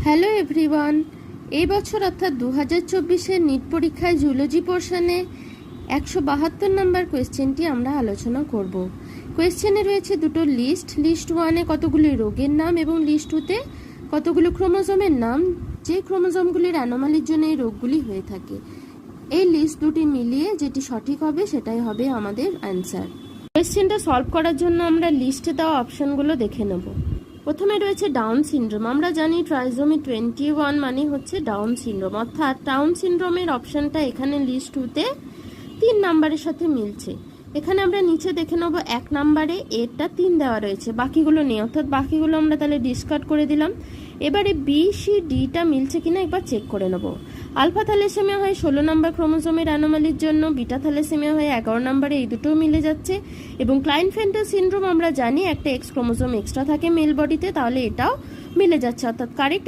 Hello everyone, এই বছর অর্থাৎ 2024-এর নিট পরীক্ষায় জুলজি পোর্শনে 172 নম্বর কোয়েশ্চেনটি আমরা আলোচনা করব। কোয়েশ্চেনে রয়েছে দুটো লিস্ট 1-এ কতগুলি রোগের নাম এবং লিস্ট 2-তে কতগুলো ক্রোমোজোমের নাম, যে ক্রোমোজোমগুলির অ্যানোমালির জন্য এই রোগগুলি হয়ে থাকে। এই লিস্ট দুটি মিলিয়ে যেটি সঠিক হবে সেটাই হবে আমাদের অ্যান্সার। কোয়েশ্চেনটা সলভ করার জন্য আমরা লিস্টে দেওয়া অপশনগুলো দেখে নেব। প্রথমে রয়েছে ডাউন সিনড্রোম। আমরা জানি ট্রাইজোমি 21 মানে হচ্ছে ডাউন সিনড্রোম, অর্থাৎ ডাউন সিনড্রোমের অপশনটা এখানে লিস্ট 2-তে 3 নাম্বারের সাথে মিলছে। এখানে আমরা নিচে দেখে নেব 1 নাম্বারে এরটা 3 দেওয়া রয়েছে, বাকিগুলো নেই, অর্থাৎ বাকিগুলো আমরা তাহলে ডিসকার্ড করে দিলাম। এবারে বি সি ডিটা মিলছে কিনা একবার চেক করে নেব। আলফা থ্যালাসেমিয়া হয় 16 নম্বর ক্রোমোজোমের অ্যানোমালির জন্য, বিটা থ্যালাসেমিয়া হয় 11 নম্বরে, এই দুটোও মিলে যাচ্ছে। এবং ক্লাইনফেল্টার সিনড্রোম আমরা জানি একটা এক্স ক্রোমোজোম এক্সট্রা থাকে মেল বডিতে, তাহলে এটাও মিলে যাচ্ছে, অর্থাৎ কারেক্ট